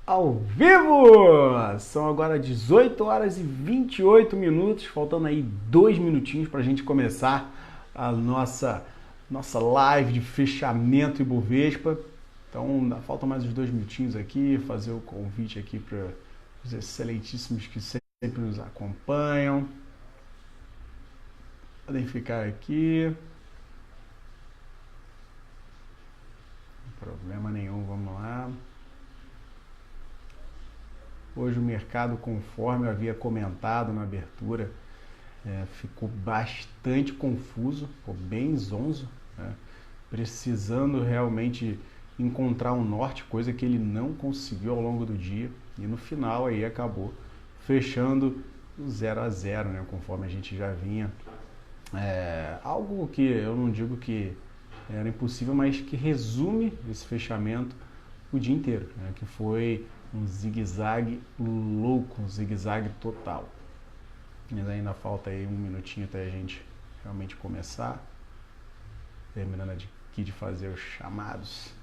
Ao vivo! São agora 18 horas e 28 minutos, faltando aí 2 minutinhos para a gente começar a nossa live de fechamento Ibovespa. Então, faltam mais uns 2 minutinhos aqui, fazer o convite aqui para os excelentíssimos que sempre nos acompanham. Podem ficar aqui. Não tem problema nenhum, vamos lá. Hoje o mercado, conforme eu havia comentado na abertura, ficou bastante confuso, ficou bem zonzo, né? Precisando realmente encontrar um norte, coisa que ele não conseguiu ao longo do dia, e no final aí acabou fechando 0 a 0, né? Conforme a gente já vinha. Algo que eu não digo que era impossível, mas que resume esse fechamento o dia inteiro, né? Que foi um zigue-zague louco, um zigue-zague total. Mas ainda falta aí 1 minutinho até a gente realmente começar. Terminando aqui de fazer os chamados.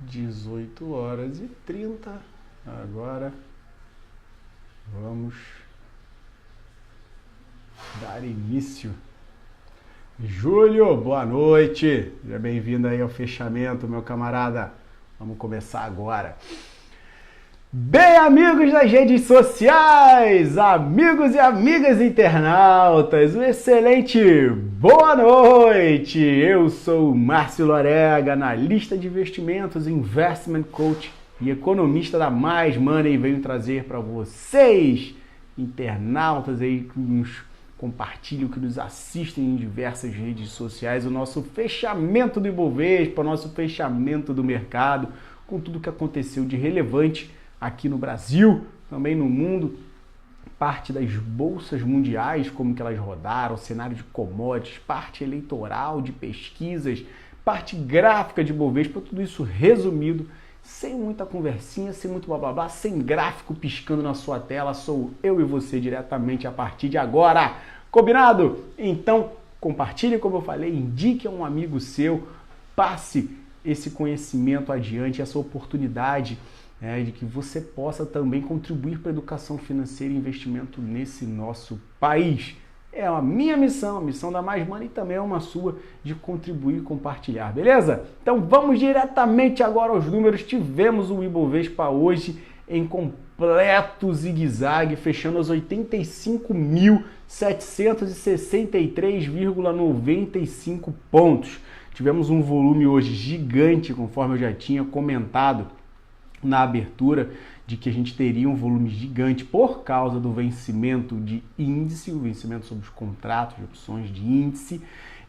Dezoito horas e 30. Agora vamos dar início. Júlio, boa noite. Seja bem-vindo aí ao fechamento, meu camarada. Vamos começar agora. Bem, amigos das redes sociais, amigos e amigas internautas, um excelente boa noite! Eu sou o Márcio Lorega, analista de investimentos, investment coach e economista da Mais Money, e venho trazer para vocês, internautas aí que nos compartilham, que nos assistem em diversas redes sociais, o nosso fechamento do Ibovespa, o nosso fechamento do mercado, com tudo que aconteceu de relevante aqui no Brasil, também no mundo, parte das bolsas mundiais, como que elas rodaram, cenário de commodities, parte eleitoral, de pesquisas, parte gráfica de Bovespa, tudo isso resumido, sem muita conversinha, sem muito blá blá blá, sem gráfico piscando na sua tela, sou eu e você diretamente a partir de agora, combinado? Então, compartilhe, como eu falei, indique a um amigo seu, passe esse conhecimento adiante, essa oportunidade de que você possa também contribuir para a educação financeira e investimento nesse nosso país. É a minha missão, a missão da Mais Money, e também é uma sua de contribuir e compartilhar, beleza? Então vamos diretamente agora aos números. Tivemos o Ibovespa hoje em completo zigue-zague, fechando aos 85.763,95 pontos. Tivemos um volume hoje gigante, conforme eu já tinha comentado na abertura, de que a gente teria um volume gigante por causa do vencimento de índice, o vencimento sobre os contratos de opções de índice,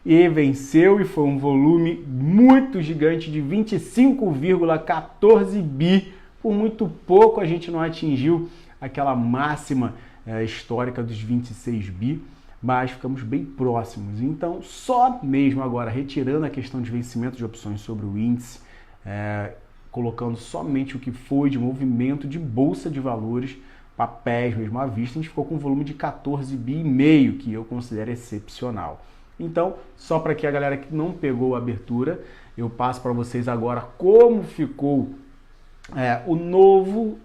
e venceu, e foi um volume muito gigante de 25,14 bi. Por muito pouco a gente não atingiu aquela máxima histórica dos 26 bi, mas ficamos bem próximos. Então, só mesmo agora, retirando a questão de vencimento de opções sobre o índice, colocando somente o que foi de movimento de bolsa de valores, papéis mesmo à vista, a gente ficou com um volume de 14,5 bi, que eu considero excepcional. Então, só para que a galera que não pegou a abertura, eu passo para vocês agora como ficou o novo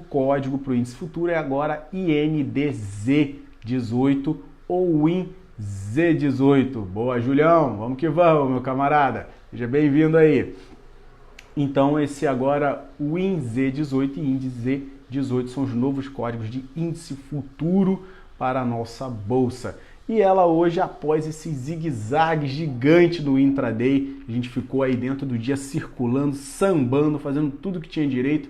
código para o índice futuro, é agora INDZ18 ou WINZ18. Boa, Julião, vamos que vamos, meu camarada, seja bem-vindo aí. Então, esse agora, o WINZ18 e INDZ18 são os novos códigos de índice futuro para a nossa bolsa. E ela hoje, após esse zigue-zague gigante no intraday, a gente ficou aí dentro do dia circulando, sambando, fazendo tudo que tinha direito.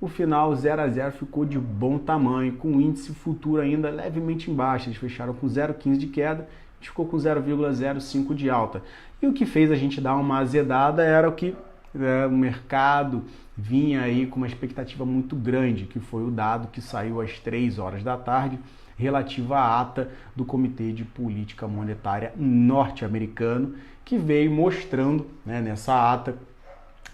O final 0 a 0 ficou de bom tamanho, com o índice futuro ainda levemente embaixo. Eles fecharam com 0,15 de queda, a gente ficou com 0,05 de alta. E o que fez a gente dar uma azedada era o que o mercado vinha aí com uma expectativa muito grande, que foi o dado que saiu às 3 horas da tarde, relativo à ata do Comitê de Política Monetária norte-americano, que veio mostrando, nessa ata,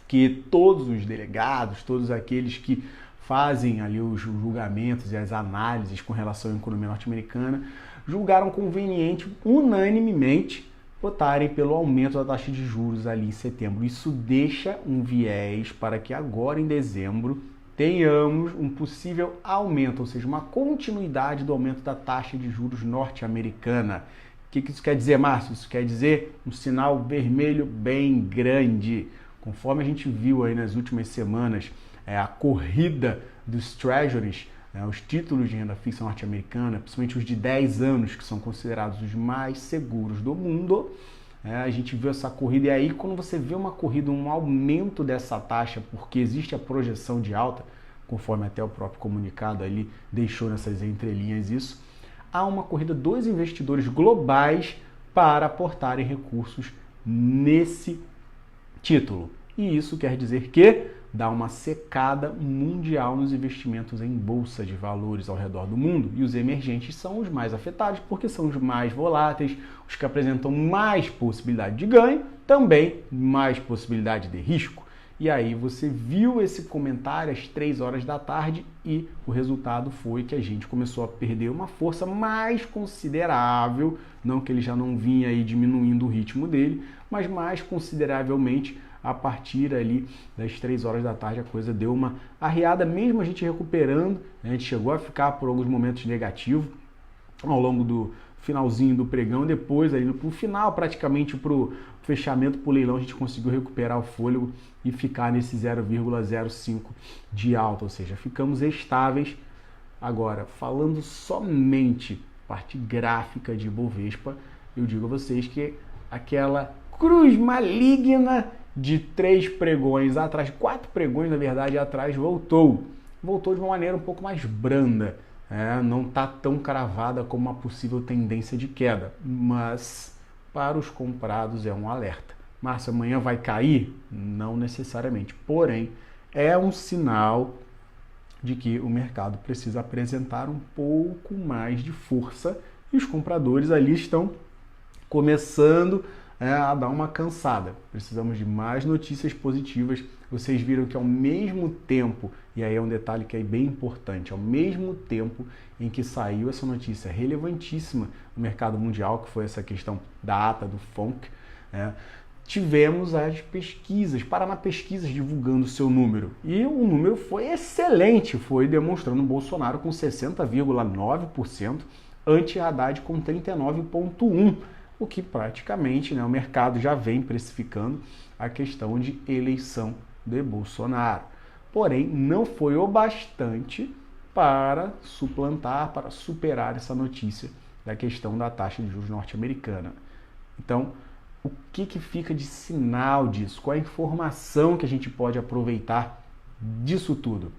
que todos os delegados, todos aqueles que fazem ali os julgamentos e as análises com relação à economia norte-americana, julgaram conveniente, unanimemente, votarem pelo aumento da taxa de juros ali em setembro. Isso deixa um viés para que agora em dezembro tenhamos um possível aumento, ou seja, uma continuidade do aumento da taxa de juros norte-americana. O que isso quer dizer, Márcio? Isso quer dizer um sinal vermelho bem grande. Conforme a gente viu aí nas últimas semanas, a corrida dos treasuries, os títulos de renda fixa norte-americana, principalmente os de 10 anos, que são considerados os mais seguros do mundo, a gente viu essa corrida. E aí, quando você vê uma corrida, um aumento dessa taxa, porque existe a projeção de alta, conforme até o próprio comunicado ali deixou nessas entrelinhas isso, há uma corrida dos investidores globais para aportarem recursos nesse título. E isso quer dizer que dá uma secada mundial nos investimentos em bolsa de valores ao redor do mundo. E os emergentes são os mais afetados, porque são os mais voláteis, os que apresentam mais possibilidade de ganho, também mais possibilidade de risco. E aí você viu esse comentário às 3 horas da tarde e o resultado foi que a gente começou a perder uma força mais considerável, não que ele já não vinha aí diminuindo o ritmo dele, mas mais consideravelmente a partir ali das 3 horas da tarde a coisa deu uma arriada, mesmo a gente recuperando, a gente chegou a ficar por alguns momentos negativo ao longo do finalzinho do pregão, depois ali no final, praticamente para o fechamento, para o leilão, a gente conseguiu recuperar o fôlego e ficar nesse 0,05 de alta, ou seja, ficamos estáveis. Agora, falando somente parte gráfica de Bovespa, eu digo a vocês que aquela cruz maligna de 3 pregões atrás, 4 pregões na verdade atrás, voltou de uma maneira um pouco mais branda, não está tão cravada como uma possível tendência de queda, mas para os comprados é um alerta. Márcio, amanhã vai cair? Não necessariamente, porém é um sinal de que o mercado precisa apresentar um pouco mais de força e os compradores ali estão começando a dar uma cansada. Precisamos de mais notícias positivas. Vocês viram que ao mesmo tempo, e aí é um detalhe que é bem importante, ao mesmo tempo em que saiu essa notícia relevantíssima no mercado mundial, que foi essa questão da ata do FONC, tivemos as pesquisas, Paraná Pesquisas divulgando o seu número. E o número foi excelente, foi demonstrando o Bolsonaro com 60,9%, anti-Haddad com 39,1%. O que praticamente o mercado já vem precificando a questão de eleição de Bolsonaro. Porém, não foi o bastante para suplantar, para superar essa notícia da questão da taxa de juros norte-americana. Então, o que fica de sinal disso? Qual a informação que a gente pode aproveitar disso tudo?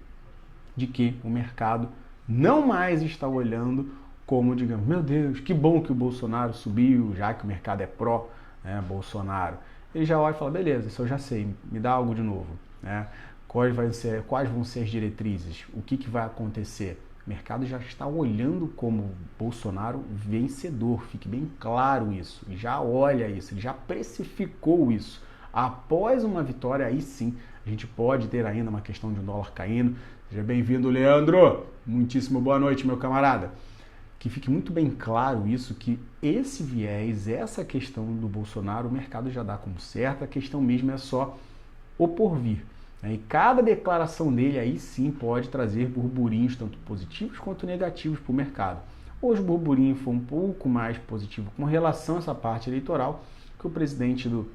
De que o mercado não mais está olhando como, digamos, meu Deus, que bom que o Bolsonaro subiu, já que o mercado é pró-Bolsonaro. Ele já olha e fala, beleza, isso eu já sei, me dá algo de novo. Quais vão ser as diretrizes? O que vai acontecer? O mercado já está olhando como Bolsonaro vencedor, fique bem claro isso. Ele já olha isso, ele já precificou isso. Após uma vitória, aí sim, a gente pode ter ainda uma questão de um dólar caindo. Seja bem-vindo, Leandro! Muitíssimo boa noite, meu camarada. Que fique muito bem claro isso, que esse viés, essa questão do Bolsonaro, o mercado já dá como certa, a questão mesmo é só o porvir. E cada declaração dele aí sim pode trazer burburinhos, tanto positivos quanto negativos para o mercado. Hoje o burburinho foi um pouco mais positivo com relação a essa parte eleitoral, que o presidente do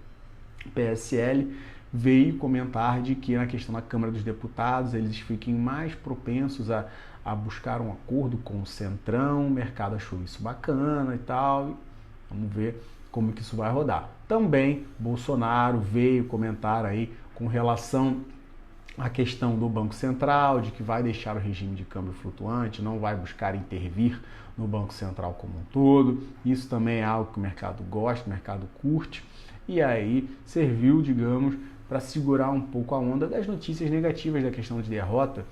PSL veio comentar de que na questão da Câmara dos Deputados eles fiquem mais propensos a buscar um acordo com o Centrão. O mercado achou isso bacana e tal. Vamos ver como que isso vai rodar. Também Bolsonaro veio comentar aí com relação à questão do Banco Central, de que vai deixar o regime de câmbio flutuante, não vai buscar intervir no Banco Central como um todo. Isso também é algo que o mercado gosta, o mercado curte, e aí serviu, digamos, para segurar um pouco a onda das notícias negativas da questão de derrota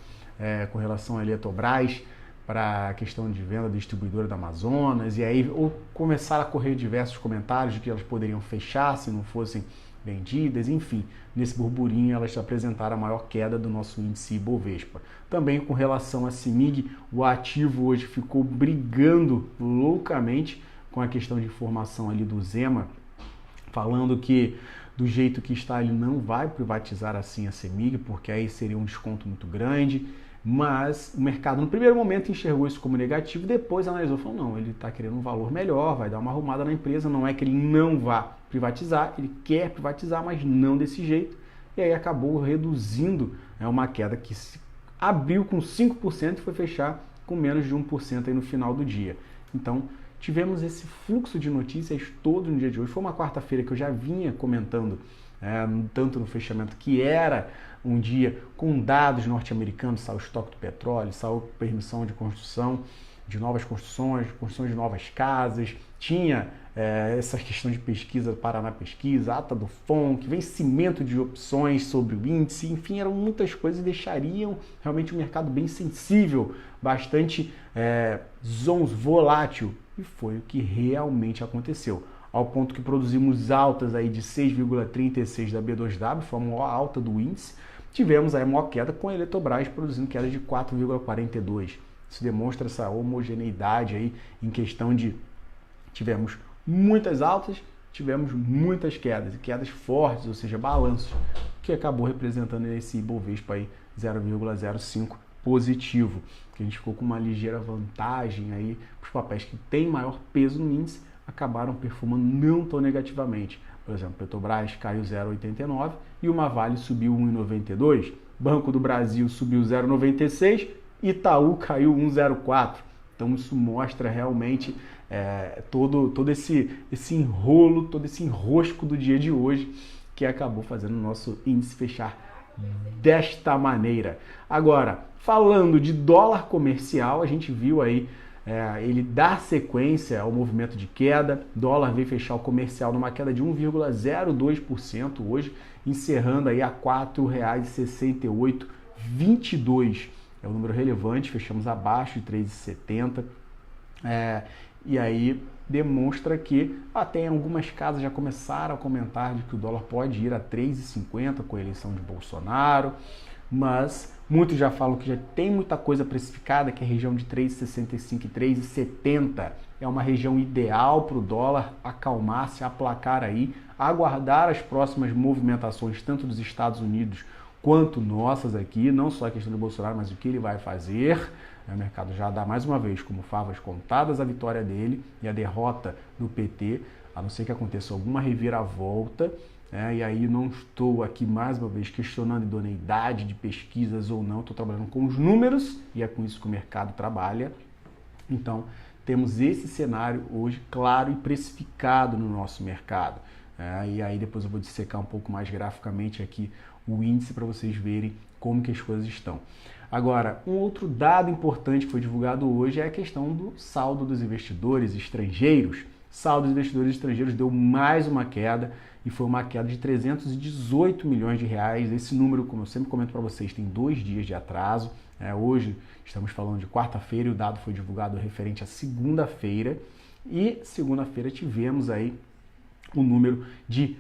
com relação à Eletrobras, para a questão de venda da distribuidora da Amazonas, e aí ou começaram a correr diversos comentários de que elas poderiam fechar se não fossem vendidas, enfim, nesse burburinho elas apresentaram a maior queda do nosso índice Ibovespa. Também com relação a CEMIG, o ativo hoje ficou brigando loucamente com a questão de informação ali do Zema, falando que do jeito que está ele não vai privatizar assim a CEMIG, porque aí seria um desconto muito grande. Mas o mercado no primeiro momento enxergou isso como negativo, depois analisou e falou, não, ele está querendo um valor melhor, vai dar uma arrumada na empresa, não é que ele não vá privatizar, ele quer privatizar, mas não desse jeito, e aí acabou reduzindo uma queda que abriu com 5% e foi fechar com menos de 1% aí no final do dia. Então tivemos esse fluxo de notícias todo no dia de hoje. Foi uma quarta-feira que eu já vinha comentando, tanto no fechamento, que era um dia com dados norte-americanos, saiu o estoque do petróleo, saiu permissão de construção de novas construções, construção de novas casas, tinha essa questão de pesquisa, Paraná Pesquisa, ata do FONC, vencimento de opções sobre o índice, enfim, eram muitas coisas e deixariam realmente o mercado bem sensível, bastante volátil, e foi o que realmente aconteceu. Ao ponto que produzimos altas aí de 6,36 da B2W, foi a maior alta do índice. Tivemos aí a maior queda com a Eletrobras produzindo queda de 4,42. Isso demonstra essa homogeneidade aí em questão de tivemos muitas altas, tivemos muitas quedas, e quedas fortes, ou seja, balanços, que acabou representando esse Ibovespa aí 0,05 positivo, que a gente ficou com uma ligeira vantagem aí para os papéis que têm maior peso no índice, acabaram performando não tão negativamente. Por exemplo, Petrobras caiu 0,89 e uma Vale subiu 1,92. Banco do Brasil subiu 0,96, Itaú caiu 1,04. Então isso mostra realmente todo esse enrolo, todo esse enrosco do dia de hoje, que acabou fazendo o nosso índice fechar desta maneira. Agora, falando de dólar comercial, a gente viu aí ele dar sequência ao movimento de queda. Dólar veio fechar o comercial numa queda de 1,02% hoje, encerrando aí a R$ 4,6822. É um número relevante, fechamos abaixo de 3,70. E aí demonstra que até em algumas casas já começaram a comentar de que o dólar pode ir a 3,50 com a eleição de Bolsonaro, mas muitos já falam que já tem muita coisa precificada, que é a região de 3,65 e 3,70 é uma região ideal para o dólar acalmar, se aplacar aí, aguardar as próximas movimentações tanto dos Estados Unidos quanto nossas aqui, não só a questão do Bolsonaro, mas o que ele vai fazer. O mercado já dá mais uma vez como favas contadas a vitória dele e a derrota do PT, a não ser que aconteça alguma reviravolta. E aí não estou aqui mais uma vez questionando idoneidade de pesquisas ou não, estou trabalhando com os números e é com isso que o mercado trabalha. Então temos esse cenário hoje claro e precificado no nosso mercado. E aí depois eu vou dissecar um pouco mais graficamente aqui o índice para vocês verem como que as coisas estão. Agora, um outro dado importante que foi divulgado hoje é a questão do saldo dos investidores estrangeiros. O saldo dos investidores estrangeiros deu mais uma queda e foi uma queda de 318 milhões de reais. Esse número, como eu sempre comento para vocês, tem 2 dias de atraso. Hoje estamos falando de quarta-feira e o dado foi divulgado referente à segunda-feira. E segunda-feira tivemos aí um número de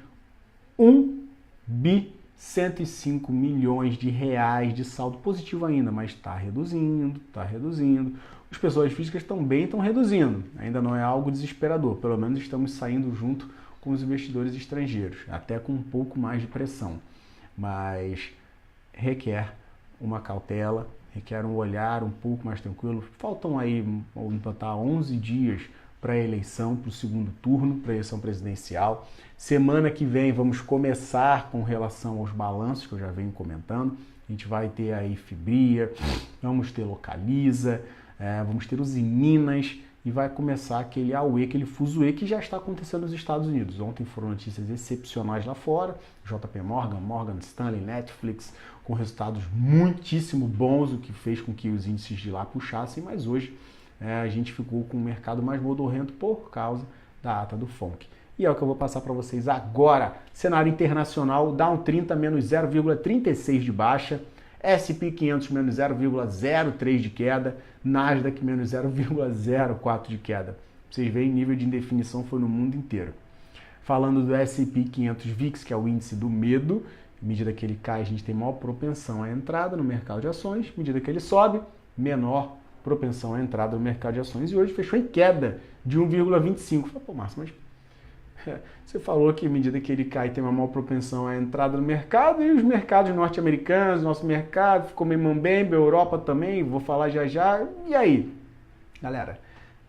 1.105 milhões de reais de saldo positivo ainda, mas está reduzindo, está reduzindo. As pessoas físicas também estão reduzindo, ainda não é algo desesperador, pelo menos estamos saindo junto com os investidores estrangeiros, até com um pouco mais de pressão, mas requer uma cautela, requer um olhar um pouco mais tranquilo. Faltam aí, vou botar 11 dias para a eleição, para o segundo turno, para a eleição presidencial. Semana que vem vamos começar com relação aos balanços, que eu já venho comentando. A gente vai ter aí Fibria, vamos ter Localiza, vamos ter Usiminas e vai começar aquele auê, aquele fuzuê que já está acontecendo nos Estados Unidos. Ontem foram notícias excepcionais lá fora, JP Morgan, Morgan Stanley, Netflix, com resultados muitíssimo bons, o que fez com que os índices de lá puxassem, mas hoje a gente ficou com o mercado mais modorrento por causa da ata do FONC. E é o que eu vou passar para vocês agora. Cenário internacional, Dow 30 menos 0,36 de baixa, S&P 500 menos 0,03 de queda, Nasdaq menos 0,04 de queda. Vocês veem, nível de indefinição foi no mundo inteiro. Falando do S&P 500 VIX, que é o índice do medo, à medida que ele cai, a gente tem maior propensão à entrada no mercado de ações, à medida que ele sobe, menor propensão à entrada no mercado de ações. E hoje fechou em queda de 1,25. Pô, Márcio, mas você falou que à medida que ele cai tem uma maior propensão à entrada no mercado, e os mercados norte-americanos, nosso mercado ficou meio mambembe, a Europa também, vou falar já já. E aí? Galera,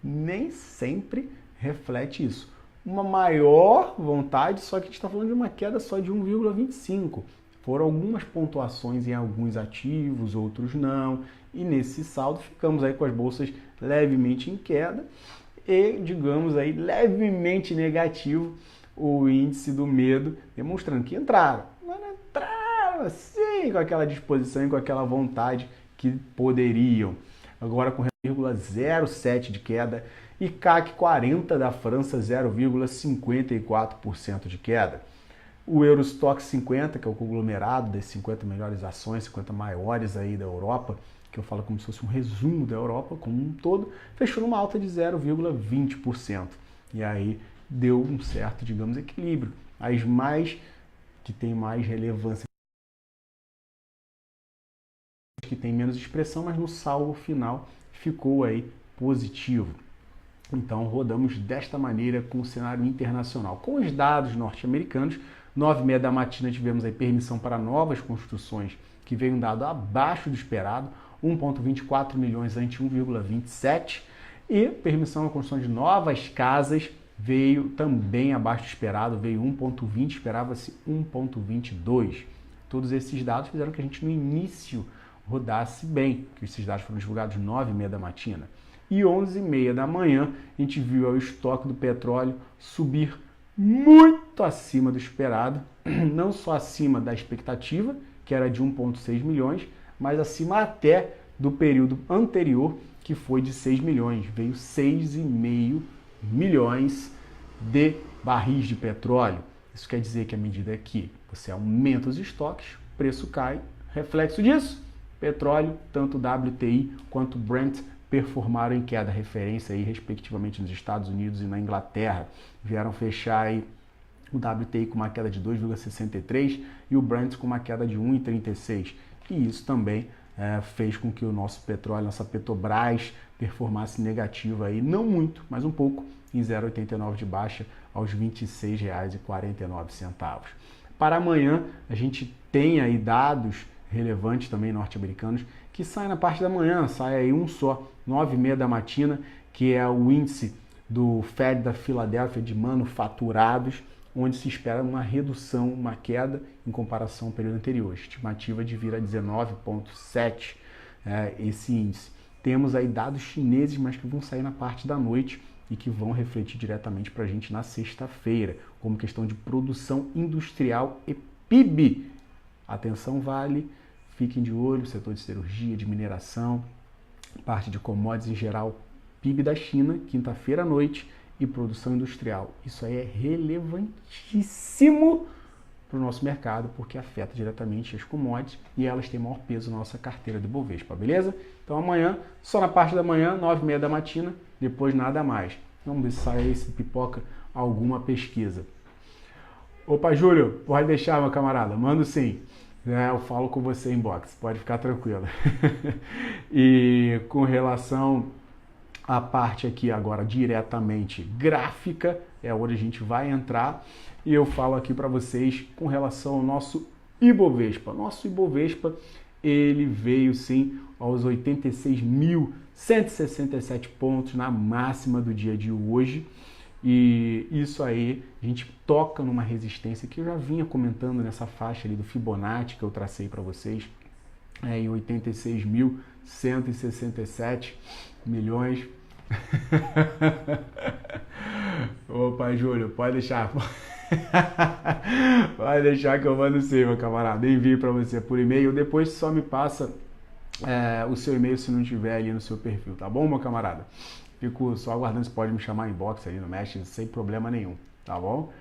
nem sempre reflete isso. Uma maior vontade, só que a gente está falando de uma queda só de 1,25. Foram algumas pontuações em alguns ativos, outros não, e nesse saldo ficamos aí com as bolsas levemente em queda, e, digamos aí, levemente negativo o índice do medo, demonstrando que entraram. Mas não entraram assim, com aquela disposição e com aquela vontade que poderiam. Agora com 0,07 de queda e CAC 40 da França 0,54% de queda. O Eurostoxx 50, que é o conglomerado das 50 melhores ações, 50 maiores aí da Europa, que eu falo como se fosse um resumo da Europa como um todo, fechou numa alta de 0,20%. E aí deu um certo, digamos, equilíbrio. As mais que tem mais relevância, que tem menos expressão, mas no saldo final ficou aí positivo. Então rodamos desta maneira com o cenário internacional. Com os dados norte-americanos, 9h30 da matina tivemos aí permissão para novas construções, que veio um dado abaixo do esperado, 1,24 milhões ante 1,27, e permissão à construção de novas casas veio também abaixo do esperado, veio 1,20, esperava-se 1,22. Todos esses dados fizeram que a gente no início rodasse bem, que esses dados foram divulgados 9h30 da matina. E 11h30 da manhã a gente viu o estoque do petróleo subir muito acima do esperado, não só acima da expectativa, que era de 1,6 milhões, mas acima até do período anterior, que foi de 6 milhões. Veio 6,5 milhões de barris de petróleo. Isso quer dizer que à medida que você aumenta os estoques, o preço cai. Reflexo disso, petróleo, tanto WTI quanto Brent, performaram em queda, referência aí respectivamente nos Estados Unidos e na Inglaterra. Vieram fechar aí o WTI com uma queda de 2,63 e o Brent com uma queda de 1,36. E isso também fez com que o nosso petróleo, nossa Petrobras, performasse negativo aí, não muito, mas um pouco, em 0,89 de baixa aos R$ 26,49. Para amanhã, a gente tem aí dados relevantes também norte-americanos, que saem na parte da manhã, sai aí um só, 9h30 da matina, que é o índice do Fed da Filadélfia de manufaturados, onde se espera uma redução, uma queda em comparação ao período anterior. Estimativa de vir a 19,7 esse índice. Temos aí dados chineses, mas que vão sair na parte da noite e que vão refletir diretamente para a gente na sexta-feira, como questão de produção industrial e PIB. Atenção Vale, fiquem de olho, setor de cirurgia, de mineração, parte de commodities em geral, PIB da China, quinta-feira à noite, e produção industrial. Isso aí é relevantíssimo para o nosso mercado, porque afeta diretamente as commodities e elas têm maior peso na nossa carteira do Bovespa, beleza? Então amanhã, só na parte da manhã, 9h30 da matina, depois nada mais. Vamos ver se sai aí, se pipoca alguma pesquisa. Opa, Júlio, pode deixar, meu camarada, mando sim. Eu falo com você em box, pode ficar tranquilo. E com relação à parte aqui agora diretamente gráfica, é onde a gente vai entrar, e eu falo aqui para vocês com relação ao nosso Ibovespa. Nosso Ibovespa, ele veio sim aos 86.000 167 pontos na máxima do dia de hoje. E isso aí, a gente toca numa resistência que eu já vinha comentando nessa faixa ali do Fibonacci que eu tracei para vocês, em 86.167 milhões. Opa, Júlio, pode deixar. Pode deixar que eu mando sim, meu camarada. Envio para você por e-mail. Depois só me passa o seu e-mail se não tiver ali no seu perfil, tá bom, meu camarada? Fico só aguardando, você pode me chamar inbox ali no Messenger sem problema nenhum, tá bom?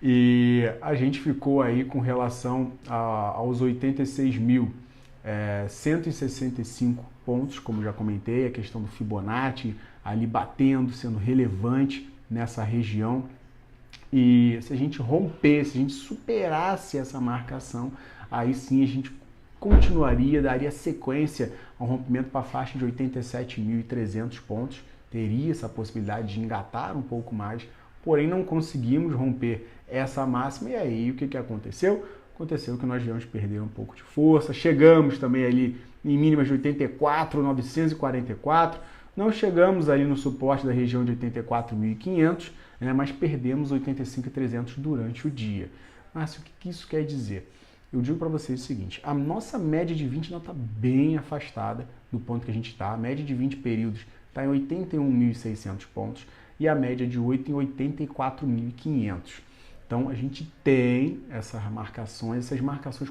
E a gente ficou aí com relação aos 86.165 pontos, como já comentei, a questão do Fibonacci ali batendo, sendo relevante nessa região. E se a gente rompesse, se a gente superasse essa marcação, aí sim a gente continuaria, daria sequência ao rompimento para a faixa de 87.300 pontos, teria essa possibilidade de engatar um pouco mais, porém não conseguimos romper essa máxima. E aí o que aconteceu? Aconteceu que nós viemos perder um pouco de força, chegamos também ali em mínimas de 84.944, não chegamos ali no suporte da região de 84.500, mas perdemos 85.300 durante o dia. Mas o que isso quer dizer? Eu digo para vocês o seguinte, a nossa média de 20 está bem afastada do ponto que a gente está. A média de 20 períodos está em 81.600 pontos e a média de 8 em 84.500. Então a gente tem essas marcações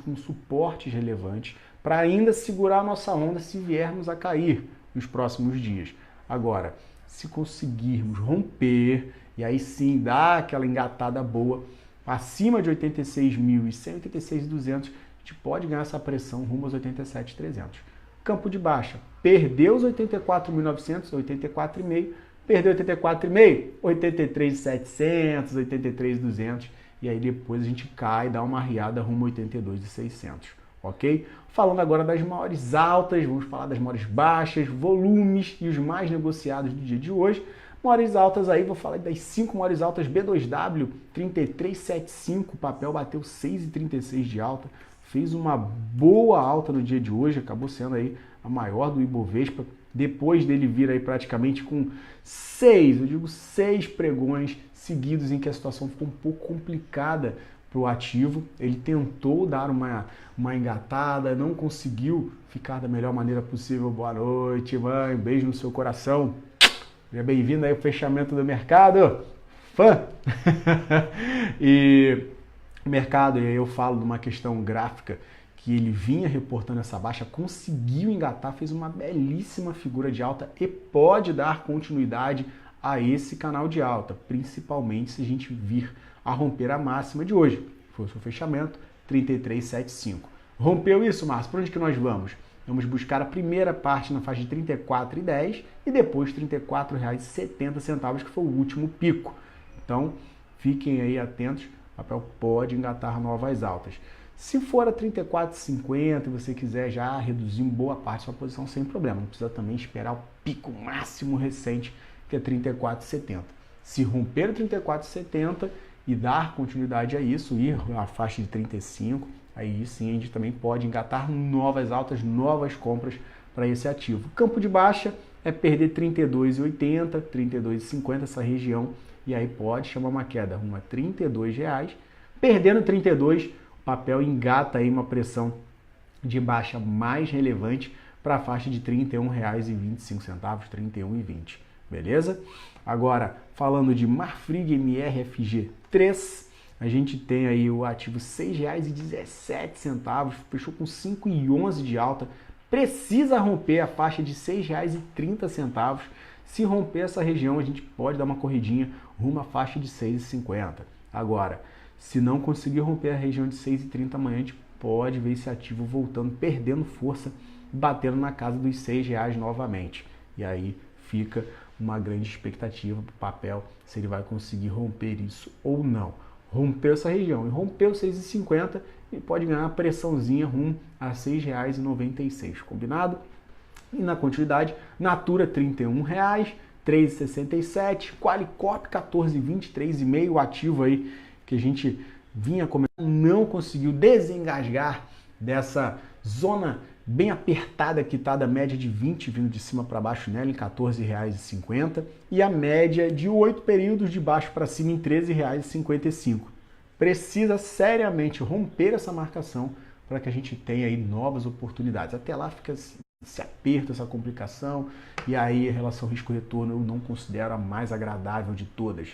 como suportes relevantes para ainda segurar a nossa onda se viermos a cair nos próximos dias. Agora, se conseguirmos romper e aí sim dar aquela engatada boa acima de 86.100, 86.200, a gente pode ganhar essa pressão rumo aos 87.300. Campo de baixa, perdeu os 84.900, 84,5, perdeu 84,5, 83.700, 83.200, e aí depois a gente cai, dá uma arriada rumo a 82.600, ok? Falando agora das maiores altas, vamos falar das maiores baixas, volumes e os mais negociados do dia de hoje. Maiores altas aí, vou falar das 5 maiores altas. B2W 33,75, o papel bateu 6,36 de alta, fez uma boa alta no dia de hoje, acabou sendo aí a maior do Ibovespa, depois dele vir aí praticamente com 6 pregões seguidos em que a situação ficou um pouco complicada para o ativo. Ele tentou dar uma engatada, não conseguiu ficar da melhor maneira possível. Boa noite, mãe, beijo no seu coração. Seja bem-vindo aí ao fechamento do mercado, fã! E o mercado, e aí eu falo de uma questão gráfica, que ele vinha reportando essa baixa, conseguiu engatar, fez uma belíssima figura de alta e pode dar continuidade a esse canal de alta, principalmente se a gente vir a romper a máxima de hoje. Foi o seu fechamento, 33,75. Rompeu isso, Márcio? Para onde que nós vamos? Vamos buscar a primeira parte na faixa de R$ 34,10 e depois R$ 34,70, que foi o último pico. Então, fiquem aí atentos, o papel pode engatar novas altas. Se for a R$ 34,50 e você quiser já reduzir boa parte da sua posição, sem problema. Não precisa também esperar o pico máximo recente, que é R$ 34,70. Se romper o R$ 34,70 e dar continuidade a isso, ir à faixa de 35, aí sim a gente também pode engatar novas altas, novas compras para esse ativo. Campo de baixa é perder 32,80, 32,50 essa região, e aí pode chamar uma queda rumo a R$ 32,00. Perdendo 32, o papel engata aí uma pressão de baixa mais relevante para a faixa de R$ 31,25, R$ 31,20. Beleza? Agora, falando de Marfrig MRFG3, a gente tem aí o ativo R$ 6,17, fechou com 5,11 de alta, precisa romper a faixa de R$ 6,30. Se romper essa região, a gente pode dar uma corridinha rumo à faixa de R$ 6,50. Agora, se não conseguir romper a região de R$ 6,30 amanhã, a gente pode ver esse ativo voltando, perdendo força, batendo na casa dos R$ 6,00 novamente. E aí fica uma grande expectativa para o papel, se ele vai conseguir romper isso ou não. Rompeu essa região e rompeu 6,50 e pode ganhar uma pressãozinha rumo a R$ 6,96, combinado? E na continuidade, Natura R$ 31,00, 3,67, Qualicorp 14,20, 3,5, o ativo aí que a gente vinha comentando, não conseguiu desengasgar dessa zona bem apertada que está da média de 20 vindo de cima para baixo nela em R$ 14,50 e a média de 8 períodos de baixo para cima em R$ 13,55. Precisa seriamente romper essa marcação para que a gente tenha aí novas oportunidades. Até lá fica esse aperto, essa complicação, e aí a relação risco-retorno eu não considero a mais agradável de todas.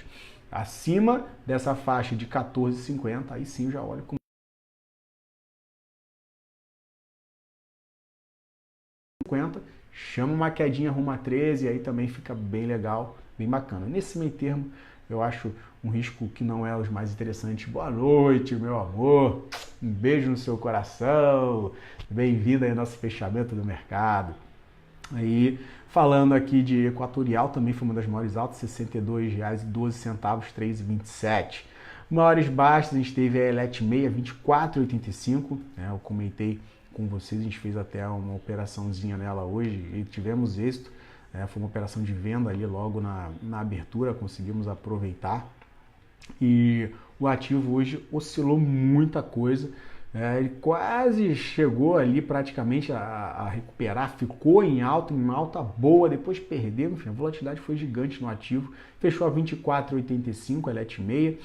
Acima dessa faixa de 14,50, aí sim eu já olho com 50, chama uma quedinha rumo a 13, e aí também fica bem legal, bem bacana. Nesse meio termo, eu acho um risco que não é os mais interessantes. Boa noite, meu amor. Um beijo no seu coração. Bem-vindo aí ao nosso fechamento do mercado. Aí, falando aqui de Equatorial, também foi uma das maiores altas, R$ 62,12, 3,27. Maiores baixas, a gente teve a Elet 6, 24,85. Eu comentei com vocês, a gente fez até uma operaçãozinha nela hoje e tivemos êxito. Foi uma operação de venda ali logo na abertura, conseguimos aproveitar. E o ativo hoje oscilou muita coisa. Ele quase chegou ali praticamente a recuperar, ficou em alta boa, depois perdeu, enfim, a volatilidade foi gigante no ativo, fechou a 24,85, a Elet 6,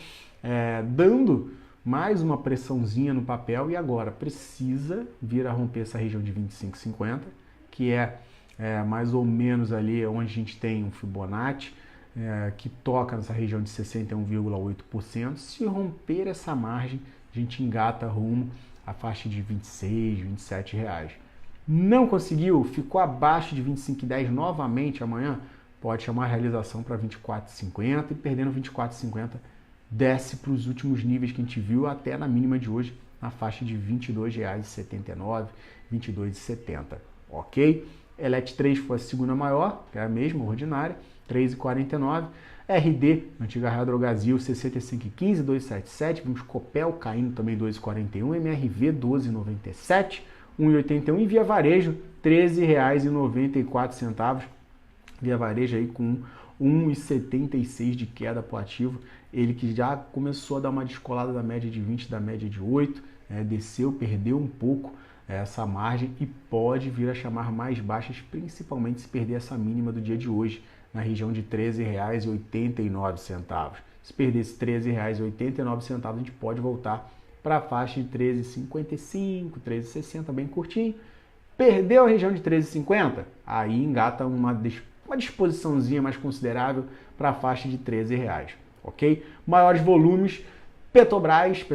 dando mais uma pressãozinha no papel e agora precisa vir a romper essa região de 25,50, que é mais ou menos ali onde a gente tem um Fibonacci, que toca nessa região de 61,8%. Se romper essa margem, a gente engata rumo à faixa de 26, 27 reais. Não conseguiu, ficou abaixo de 25,10 novamente amanhã, pode chamar a realização para 24,50 e perdendo 24,50 desce para os últimos níveis que a gente viu até na mínima de hoje, na faixa de R$ 22,79, R$ 22,70, ok? Elet 3 foi a segunda maior, que é a mesma, ordinária, 3,49. RD, antiga Radrogazil, 65,15, 2,77. Vimos Copel caindo também 2,41. MRV, 12,97, 1,81. E Via Varejo, R$ 13,94. Via Varejo aí com 1,76 de queda para o ativo. Ele que já começou a dar uma descolada da média de 20, da média de 8. Desceu, perdeu um pouco essa margem e pode vir a chamar mais baixas, principalmente se perder essa mínima do dia de hoje, na região de R$ 13,89. Se perder esse R$ 13,89, a gente pode voltar para a faixa de R$ 13,55, R$ 13,60, bem curtinho. Perdeu a região de R$ 13,50, aí engata uma disposiçãozinha mais considerável para a faixa de R$ 13, ok? Maiores volumes, Petrobras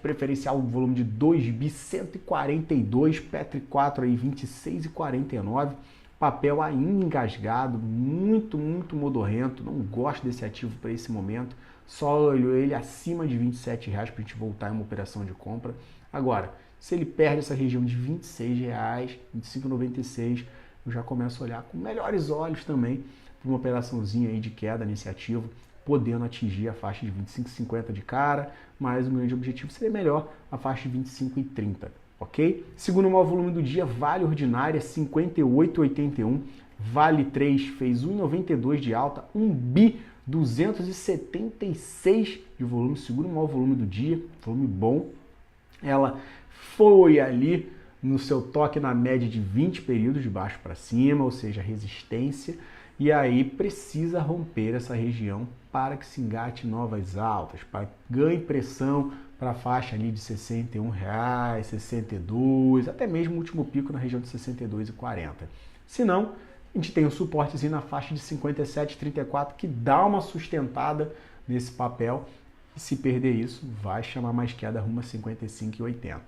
preferencial, volume de 2 bi 142, Petri 4 aí 26,49, papel ainda engasgado, muito modorrento, não gosto desse ativo para esse momento, só olho ele acima de R$ 27 para a gente voltar em uma operação de compra. Agora, se ele perde essa região de R$ 26, R$ 25,96, eu já começo a olhar com melhores olhos também para uma operaçãozinha aí de queda nesse ativo, podendo atingir a faixa de 25,50 de cara, mas o grande objetivo seria melhor a faixa de 25,30, ok? Segundo maior volume do dia, Vale Ordinária, 58,81, Vale 3 fez 1,92 de alta, 1 bi 276 de volume, segundo maior volume do dia, volume bom. Ela foi ali no seu toque na média de 20 períodos de baixo para cima, ou seja, resistência, e aí precisa romper essa região para que se engate novas altas, para que ganhe pressão para a faixa ali de R$ 61, 62, até mesmo o último pico na região de 62,40. Se não, a gente tem um suportezinho na faixa de 57,34 que dá uma sustentada nesse papel, e se perder isso, vai chamar mais queda rumo a 55,80.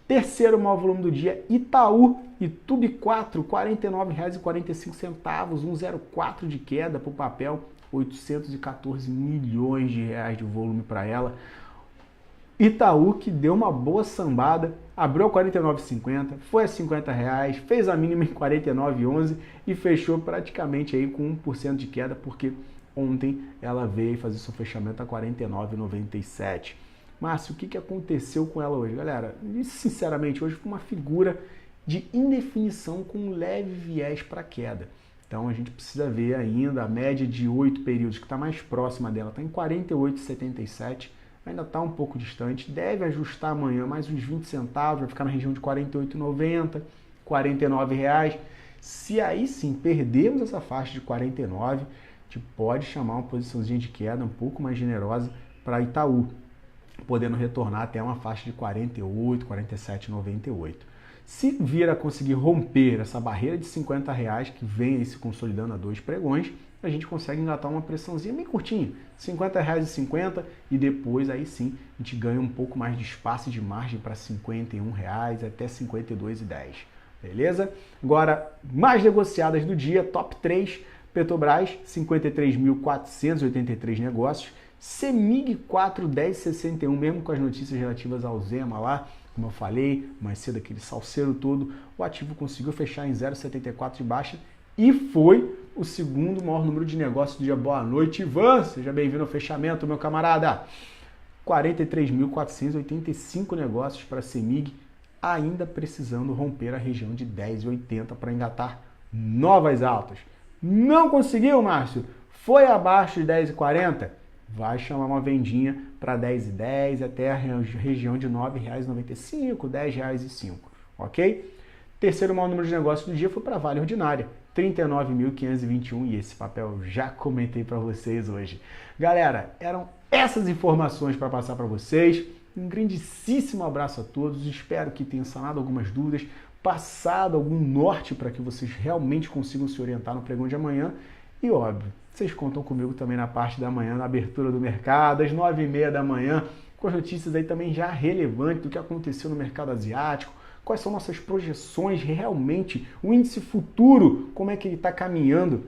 Terceiro maior volume do dia, Itaú, Itube 4, R$ 49,45, 1,04 de queda para o papel, 814 milhões de reais de volume para ela. Itaú que deu uma boa sambada, abriu a R$ 49,50, foi a R$ 50, fez a mínima em R$ 49,11 e fechou praticamente aí com 1% de queda, porque ontem ela veio fazer seu fechamento a R$ 49,97. Márcio, o que aconteceu com ela hoje? Galera, sinceramente, hoje foi uma figura de indefinição com um leve viés para queda. Então a gente precisa ver ainda a média de 8 períodos, que está mais próxima dela, está em 48,77, ainda está um pouco distante, deve ajustar amanhã mais uns 20 centavos, vai ficar na região de 48,90, R$ 49,00. Se aí sim perdermos essa faixa de 49, a gente pode chamar uma posiçãozinha de queda um pouco mais generosa para Itaú, podendo retornar até uma faixa de 48, 47,98. Se vir a conseguir romper essa barreira de R$ 50,00 que vem aí se consolidando a 2 pregões, a gente consegue engatar uma pressãozinha bem curtinha, R$ 50,50, e depois aí sim a gente ganha um pouco mais de espaço de margem para R$ 51,00 até R$ 52,10. Beleza? Agora, mais negociadas do dia, top 3, Petrobras, 53.483 negócios, CEMIG 4,1061, mesmo com as notícias relativas ao Zema lá, como eu falei, mais cedo aquele salseiro todo, o ativo conseguiu fechar em 0,74 de baixa e foi o segundo maior número de negócios do dia. Boa noite, Ivan, seja bem-vindo ao fechamento, meu camarada. 43.485 negócios para a CEMIG, ainda precisando romper a região de 10,80 para engatar novas altas. Não conseguiu, Márcio? Foi abaixo de 10,40? Vai chamar uma vendinha para 10,10 até a região de R$ 9,95, R$ 10,05, ok? Terceiro maior número de negócios do dia foi para a Vale Ordinária, 39.521, e esse papel eu já comentei para vocês hoje. Galera, eram essas informações para passar para vocês. Um grandíssimo abraço a todos, espero que tenha sanado algumas dúvidas, passado algum norte para que vocês realmente consigam se orientar no pregão de amanhã. E óbvio, vocês contam comigo também na parte da manhã, na abertura do mercado, às 9h30 da manhã, com as notícias aí também já relevantes do que aconteceu no mercado asiático, quais são nossas projeções realmente, o índice futuro, como é que ele está caminhando.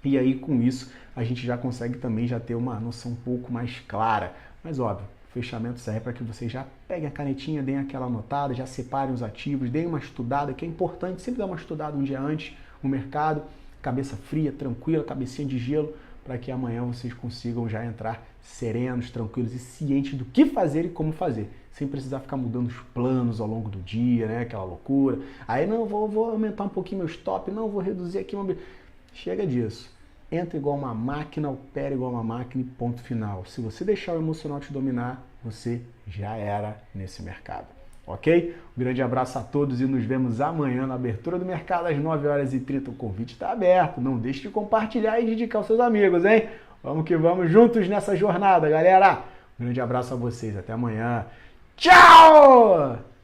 E aí com isso a gente já consegue também já ter uma noção um pouco mais clara. Mas óbvio, o fechamento serve para que vocês já peguem a canetinha, deem aquela anotada, já separem os ativos, deem uma estudada, que é importante sempre dar uma estudada um dia antes no mercado, cabeça fria, tranquila, cabecinha de gelo, para que amanhã vocês consigam já entrar serenos, tranquilos e cientes do que fazer e como fazer, sem precisar ficar mudando os planos ao longo do dia, né? Aquela loucura. Aí não, vou aumentar um pouquinho meu stop, não, vou reduzir aqui uma... Chega disso. Entra igual uma máquina, opera igual uma máquina e ponto final. Se você deixar o emocional te dominar, você já era nesse mercado. Ok? Um grande abraço a todos e nos vemos amanhã na abertura do mercado às 9h30. O convite está aberto. Não deixe de compartilhar e de indicar aos seus amigos, hein? Vamos que vamos juntos nessa jornada, galera. Um grande abraço a vocês. Até amanhã. Tchau!